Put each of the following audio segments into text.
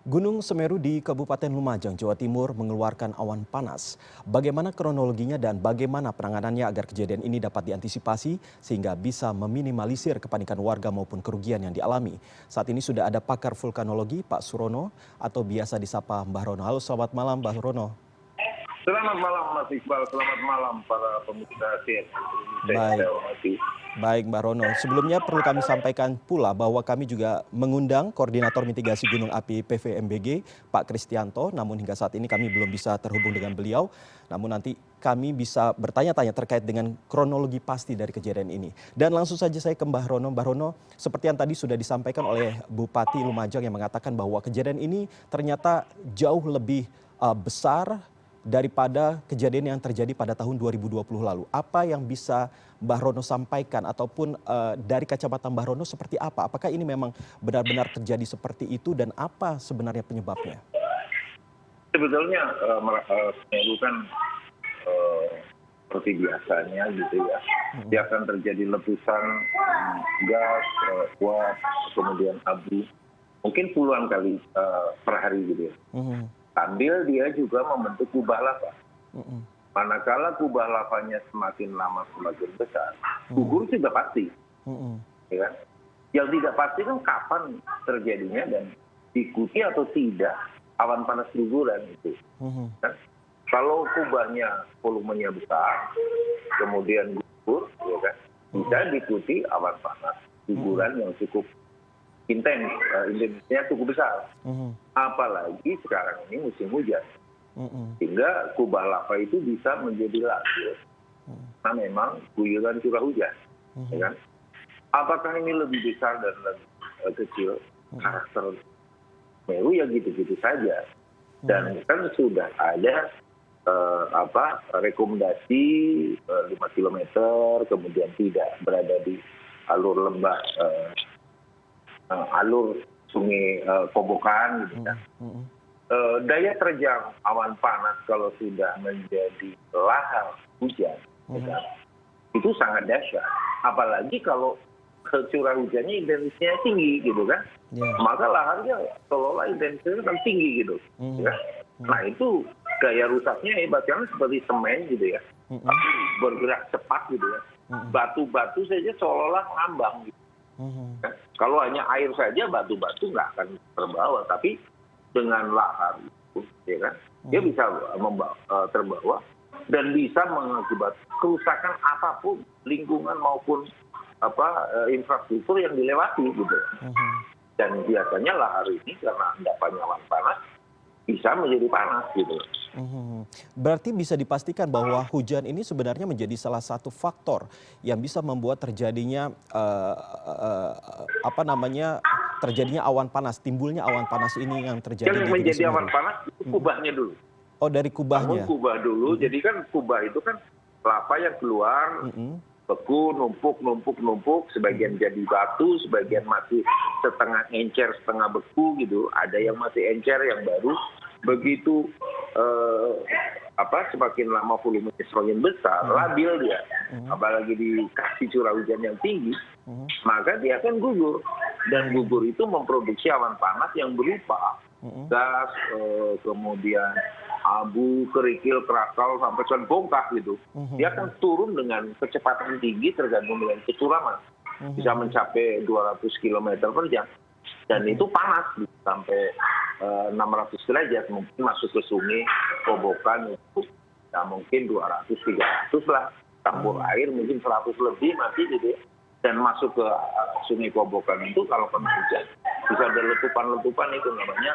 Gunung Semeru di Kabupaten Lumajang, Jawa Timur mengeluarkan awan panas. Bagaimana kronologinya dan bagaimana penanganannya agar kejadian ini dapat diantisipasi sehingga bisa meminimalisir kepanikan warga maupun kerugian yang dialami. Saat ini sudah ada pakar vulkanologi Pak Surono atau biasa disapa Mbah Rono. Halo, selamat malam Mbah Rono. Selamat malam Mas Iqbal, selamat malam para pemirsa CNN Indonesia yang Baik. saya hormati. Baik Mbak Rono, sebelumnya perlu kami sampaikan pula bahwa kami juga mengundang Koordinator Mitigasi Gunung Api PVMBG, Pak Kristianto, namun hingga saat ini kami belum bisa terhubung dengan beliau. Namun nanti kami bisa bertanya-tanya terkait dengan kronologi pasti dari kejadian ini. Dan langsung saja saya ke Mbah Rono. Mbah Rono, seperti yang tadi sudah disampaikan oleh Bupati Lumajang yang mengatakan bahwa kejadian ini ternyata jauh lebih besar daripada kejadian yang terjadi pada tahun 2020 lalu. Apa yang bisa Mbah Rono sampaikan ataupun dari kacamata Mbah Rono seperti apa? Apakah ini memang benar-benar terjadi seperti itu dan apa sebenarnya penyebabnya? Sebetulnya Semeru kan seperti biasanya gitu ya. Dia akan terjadi letusan gas, uap, kemudian abu. Mungkin puluhan kali per hari gitu ya. Sambil dia juga membentuk kubah lava. Manakala kubah lavanya semakin lama semakin besar, gugur sudah pasti. Ya kan? Yang tidak pasti kan kapan terjadinya dan diikuti atau tidak awan panas guguran itu. Kan? Kalau kubahnya volumenya besar, kemudian gugur, ya kan? Bisa diikuti awan panas guguran yang cukup intens, intensnya cukup besar. Apalagi sekarang ini musim hujan. Sehingga kubah lava itu bisa menjadi labil. Nah memang guyuran curah hujan. Ya kan? Apakah ini lebih besar dan lebih kecil? Karakter Semeru ya gitu-gitu saja. Dan kan sudah ada rekomendasi 5 kilometer, kemudian tidak berada di alur lembah, alur sungai Kobokan gitu kan. Daya terjang awan panas kalau sudah menjadi lahar hujan, itu sangat dahsyat. Apalagi kalau curah hujannya intensitasnya tinggi gitu kan, maka laharnya seolah-olah intensitasnya kan tinggi gitu. Ya. Nah itu gaya rusaknya hebat karena seperti semen gitu ya, bergerak cepat gitu ya. Batu-batu saja seolah-olah ngambang gitu. Kalau hanya air saja batu-batu nggak akan terbawa, tapi dengan lahar itu, ya kan, dia bisa terbawa dan bisa mengakibatkan kerusakan apapun lingkungan maupun infrastruktur yang dilewati gitu. Dan biasanya lahar ini karena endapannya awan panas bisa menjadi panas gitu. Berarti bisa dipastikan bahwa hujan ini sebenarnya menjadi salah satu faktor yang bisa membuat terjadinya terjadinya awan panas, timbulnya awan panas ini yang terjadi di Yang Gunung menjadi Semeru. awan panas itu kubahnya dulu. Oh, dari kubahnya. Kubah dulu, jadi kan kubah itu kan lava yang keluar, beku, numpuk, sebagian jadi batu, sebagian masih setengah encer, setengah beku gitu. Ada yang masih encer, yang baru. Begitu semakin lama volumenya semakin besar, labil dia. Apalagi dikasih curah hujan yang tinggi, maka dia akan gugur. Dan gugur itu memproduksi awan panas yang berupa gas, kemudian abu, kerikil, krakal, sampai bongkah gitu. Dia akan turun dengan kecepatan tinggi tergantung dengan kecurangan. Bisa mencapai 200 km per jam. Dan itu panas sampai 600 derajat. Mungkin masuk ke sungai Kobokan itu ya mungkin 200-300 lah. Campur air mungkin 100 lebih masih gitu ya. Dan masuk ke sungai Kobokan itu kalau kena hujan bisa ada letupan-letupan itu namanya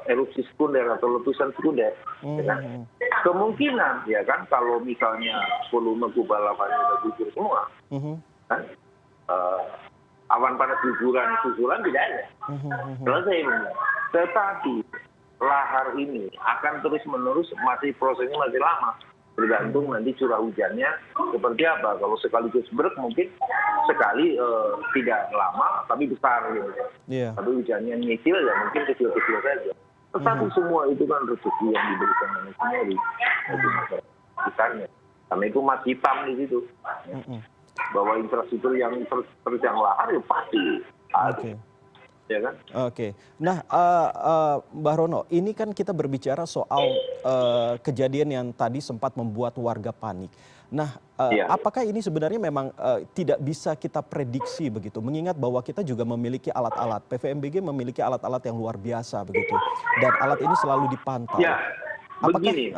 erupsi sekunder atau letusan sekunder. Ya kan? Kemungkinan ya kan kalau misalnya volume kubah lavanya sudah gugur semua, kan, awan panas guguran tidak ada. Selesai. Tetapi lahar ini akan terus-menerus, prosesnya masih lama. Tergantung nanti curah hujannya seperti apa. Kalau sekaligus mungkin sekali tidak lama tapi besar gitu. Tapi hujannya nyicil ya mungkin kecil-kecil saja. Tetapi semua itu kan rezeki yang diberikan oleh Semeru bagi masyarakat sekitarnya. Karena itu emas hitam di situ. Bahwa infrastruktur yang terjang lahar ya pasti ada. ya kan? Oke. Nah, Mbah Rono, ini kan kita berbicara soal kejadian yang tadi sempat membuat warga panik. Nah, Iya. apakah ini sebenarnya memang tidak bisa kita prediksi begitu? Mengingat bahwa kita juga memiliki alat-alat, PVMBG memiliki alat-alat yang luar biasa begitu, dan alat ini selalu dipantau. Ya, Apakah? begini.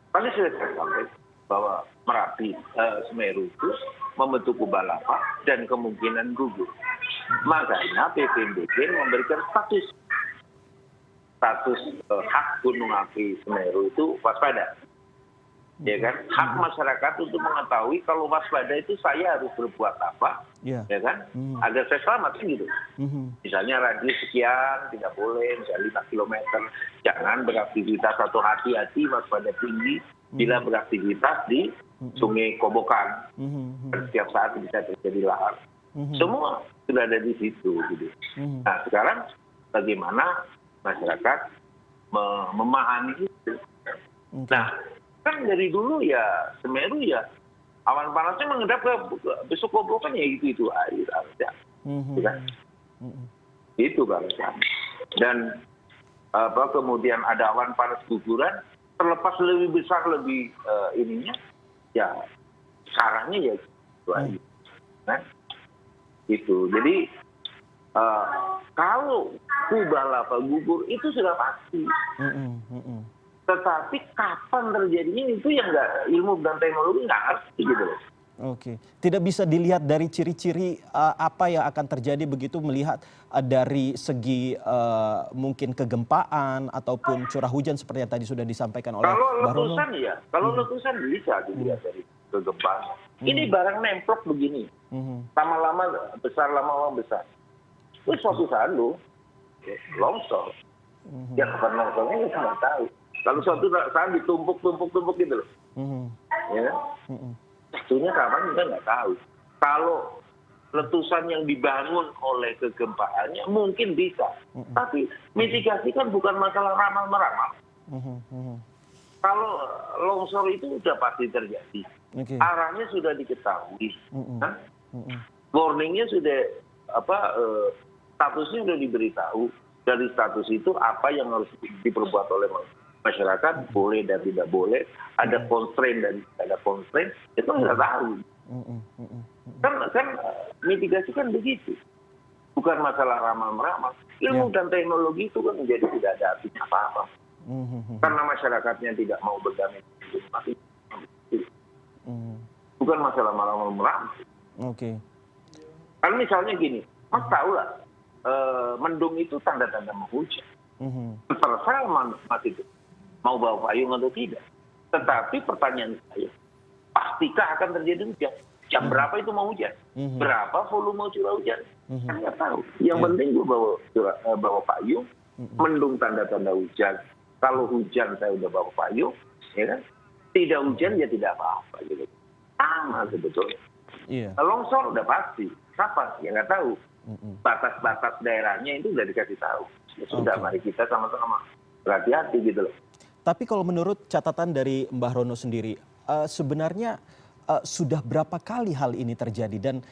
Tadi sudah saya sampaikan bahwa Merapi, Semeru itu membentuk kubah lava dan kemungkinan gugur. Makanya PVMBG memberikan status hak gunung api Semeru itu waspada. Ya kan? Hak masyarakat untuk mengetahui kalau waspada itu saya harus berbuat apa, ya kan? Agar saya selamat kan gitu. Misalnya radius sekian tidak boleh, misalnya 5 kilometer, jangan beraktivitas atau hati-hati waspada tinggi bila beraktivitas di Sungai Kobokan. Setiap saat bisa terjadi lahar. Semua sudah ada di situ. Gitu. Nah sekarang bagaimana masyarakat memahami itu? Nah kan dari dulu ya Semeru ya awan panasnya mengendap ke besok Kobokan ya itu aja. Itu kan. Dan kemudian ada awan panas guguran terlepas lebih besar lebih ininya ya sarangnya ya itu aja. Nah, itu. Jadi kalau kubah lava gugur itu sudah pasti. Tetapi kapan terjadinya itu yang nggak ilmu dan teknologi nggak ngerti gitu loh. Oke, tidak bisa dilihat dari ciri-ciri apa yang akan terjadi begitu melihat dari segi mungkin kegempaan ataupun curah hujan seperti yang tadi sudah disampaikan oleh Mbah Rono. Kalau letusan ya, kalau letusan bisa dilihat dari kegempaan. Ini barang nemplok begini, lama-lama besar, lama-lama besar. Terus suatu saat longsor. Ya kapan longsornya kita nggak tahu. Kalau suatu saat ditumpuk gitu loh. Ya. Waktunya kapan kita nggak tahu. Kalau letusan yang dibangun oleh kegempaannya mungkin bisa. Tapi mitigasi kan bukan masalah ramal-meramal. Kalau longsor itu sudah pasti terjadi. Arahnya sudah diketahui. Warningnya sudah statusnya sudah diberitahu. Dari status itu apa yang harus diperbuat oleh masyarakat, boleh dan tidak boleh, ada constraint dan tidak ada constraint, itu sudah tahu. Kan mitigasi kan begitu. Bukan masalah ramal-meramal. Ilmu dan teknologi itu kan menjadi tidak ada artinya apa-apa. Karena masyarakatnya tidak mau berdamai dengan mati. Bukan masalah ramal-meramal. Kan misalnya gini, Mas tahu lah, mendung itu tanda-tanda mau hujan. Terserah Mas itu mau bawa payung atau tidak. Tetapi pertanyaan saya, pastikah akan terjadi hujan? Jam berapa itu mau hujan? Berapa volume curah hujan? Kan nggak tahu. Yang penting gue bawa payung, mendung tanda-tanda hujan. Kalau hujan saya udah bawa payung, ya kan? Tidak hujan ya tidak apa-apa. Gitu. Sama sebetulnya. Longsor udah pasti. Kapan? Ya nggak tahu. Batas-batas daerahnya itu udah dikasih tahu. Ya sudah, mari kita sama-sama berhati-hati gitu loh. Tapi kalau menurut catatan dari Mbah Rono sendiri, sebenarnya sudah berapa kali hal ini terjadi dan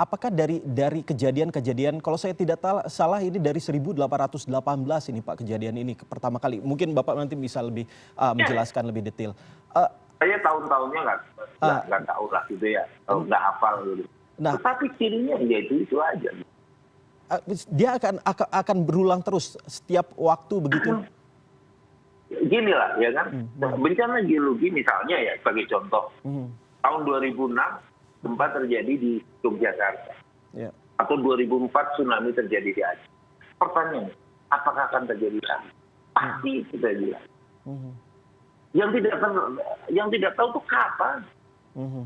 apakah dari kejadian-kejadian, kalau saya tidak salah ini dari 1818 ini Pak kejadian ini pertama kali. Mungkin Bapak nanti bisa lebih menjelaskan lebih detail. Saya tahun-tahunnya nggak tahu lah gitu ya, nggak hafal gitu. Nah, tetapi cirinya ya itu aja. Dia akan berulang terus setiap waktu begitu. Gini lah ya kan, bencana geologi misalnya ya sebagai contoh, tahun 2006 gempa terjadi di Yogyakarta, atau 2004 tsunami terjadi di Aceh. Pertanyaannya, apakah akan terjadi lagi? Pasti kita bilang. Yang tidak tahu tuh kapan.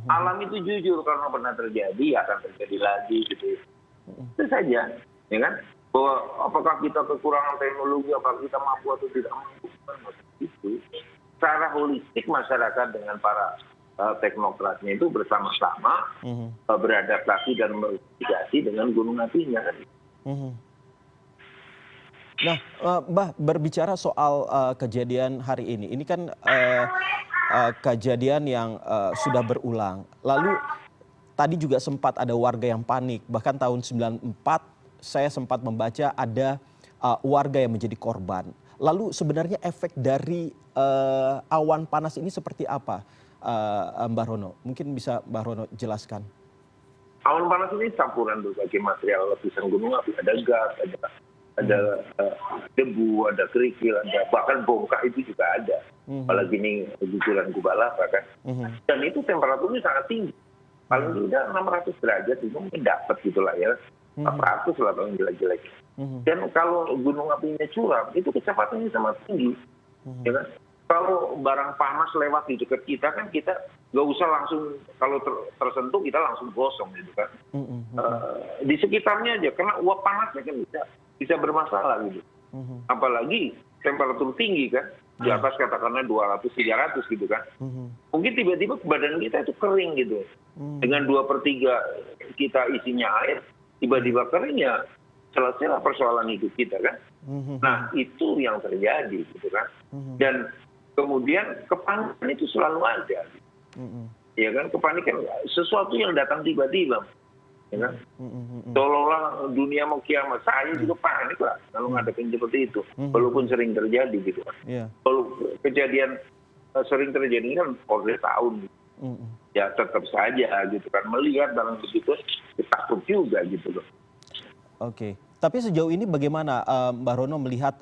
Alam itu jujur karena pernah terjadi akan terjadi lagi gitu. Itu saja, ya kan? Bahwa apakah kita kekurangan teknologi, apakah kita mampu atau tidak mampu, itu secara holistik masyarakat dengan para teknokratnya itu bersama-sama beradaptasi dan mitigasi dengan gunung apinya. Nah, Mbah, berbicara soal kejadian hari ini kan kejadian yang sudah berulang. Lalu tadi juga sempat ada warga yang panik, bahkan tahun 94 saya sempat membaca ada warga yang menjadi korban. Lalu sebenarnya efek dari awan panas ini seperti apa, Mbak Rono? Mungkin bisa Mbak Rono jelaskan. Awan panas ini campuran berbagai material lapisan gunung api, ada gas, ada debu, ada kerikil, ada bahkan bongkah itu juga ada. Apalagi ini guguran kubah lava kan. Dan itu temperaturnya sangat tinggi. Paling tidak 600 derajat itu mungkin dapat gitulah ya. 400 lah paling jelek-jelek. Dan kalau gunung apinya curam, itu kecepatannya sangat tinggi. Ya kan? Kalau barang panas lewat di dekat kita kan kita nggak usah langsung, kalau tersentuh kita langsung gosong gitu kan. Di sekitarnya aja, karena uap panasnya kan bisa bermasalah gitu. Apalagi temperatur tinggi kan, di atas katakanlah 200-300 gitu kan. Mungkin tiba-tiba badan kita itu kering gitu. Dengan 2/3 kita isinya air, tiba-tiba kering ya selesailah persoalan hidup kita kan. Nah itu yang terjadi gitu kan. Dan kemudian kepanikan itu selalu ada. Ya kan, kepanikan sesuatu yang datang tiba-tiba. Ya kan? Seolah-olah dunia mau kiamat. Saya juga panik lah kalau ngadepin seperti itu. Walaupun sering terjadi gitu kan. Kalau kejadian sering terjadi kan oleh tahun. Ya tetap saja gitu kan. Melihat dalam begitu, takut juga gitu loh. Oke, tapi sejauh ini bagaimana Mbak Rono melihat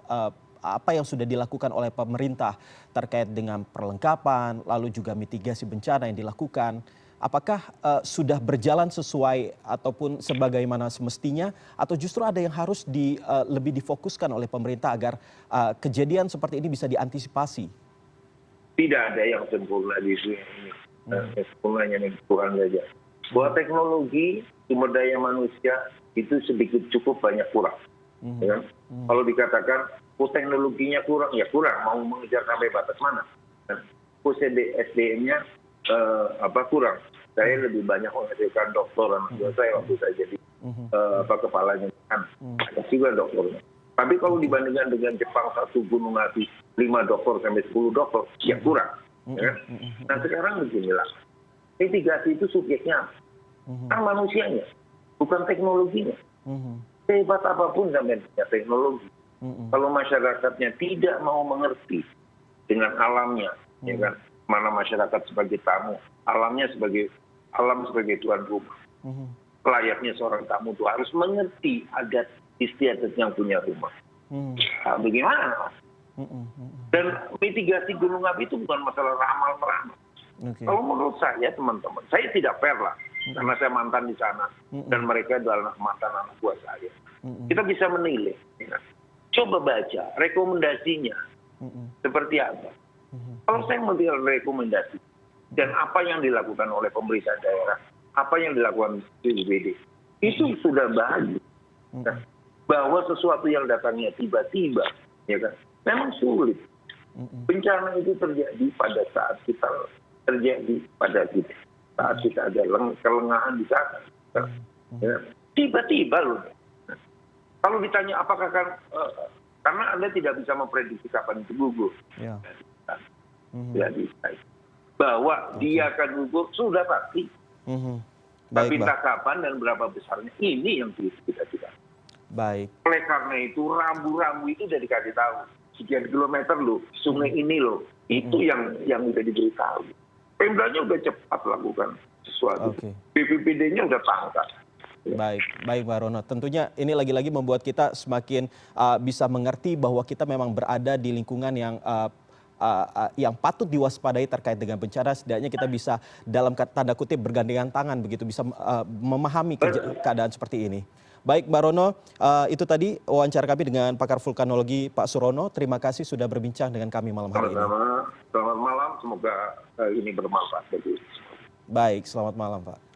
apa yang sudah dilakukan oleh pemerintah terkait dengan perlengkapan, lalu juga mitigasi bencana yang dilakukan? Apakah sudah berjalan sesuai ataupun sebagaimana semestinya, atau justru ada yang harus lebih difokuskan oleh pemerintah agar kejadian seperti ini bisa diantisipasi? Tidak ada yang sempurna di dunia ini. Sempurnanya ini kurang saja. Bahwa teknologi, sumber daya manusia itu sedikit cukup, banyak kurang. Ya kan? Kalau dikatakan teknologinya kurang, ya kurang. Mau mengejar sampai batas mana? SDM-nya kurang. Saya lebih banyak menghasilkan dokter anak buah saya waktu saya jadi kepalanya kan. Ada juga dokternya. Tapi kalau dibandingkan dengan Jepang, satu gunung api 5 dokter sampai 10 dokter, ya kurang. Ya kan? Nah sekarang beginilah. Mitigasi itu subjeknya kan manusianya, bukan teknologinya. Sehebat apapun sampai teknologi, kalau masyarakatnya tidak mau mengerti dengan alamnya, ya kan, mana masyarakat sebagai tamu, alam sebagai tuan rumah. Layaknya seorang tamu itu harus mengerti adat istiadat yang punya rumah. Nah, bagaimana? Dan mitigasi gunung api itu bukan masalah ramal-meramal. Kalau menurut saya teman-teman, saya tidak fair lah. Karena saya mantan di sana dan mereka adalah mantan anak buah saya. Kita bisa menilai. Ya. Coba baca rekomendasinya seperti apa. Kalau saya melihat rekomendasi dan apa yang dilakukan oleh pemerintah daerah, apa yang dilakukan BPBD, itu sudah bagus. Nah, bahwa sesuatu yang datangnya tiba-tiba, ya kan, memang sulit. Bencana itu terjadi pada saat kita saat kita ada kelengahan di sana. Ya. Tiba-tiba loh. Kalau ditanya apakah karena Anda tidak bisa memprediksi kapan itu gugur. Jadi bahwa dia akan gugur sudah pasti. Tapi entah kapan dan berapa besarnya, ini yang kita tidak. Baik. Oleh karena itu rambu-rambu itu sudah dikasih tahu. Sekian kilometer loh, sungai ini loh. Itu yang sudah diberitahu. Pemdanya sudah cepat lakukan sesuatu. BPBD-nya sudah tangkap. Baik Mbak Rono. Tentunya ini lagi-lagi membuat kita semakin bisa mengerti bahwa kita memang berada di lingkungan yang patut diwaspadai terkait dengan bencana. Setidaknya kita bisa dalam tanda kutip bergandengan tangan begitu, bisa memahami keadaan seperti ini. Baik Mbak Rono, itu tadi wawancara kami dengan pakar vulkanologi Pak Surono. Terima kasih sudah berbincang dengan kami malam hari ini. Selamat malam, semoga ini bermanfaat bagi. Baik, selamat malam Pak.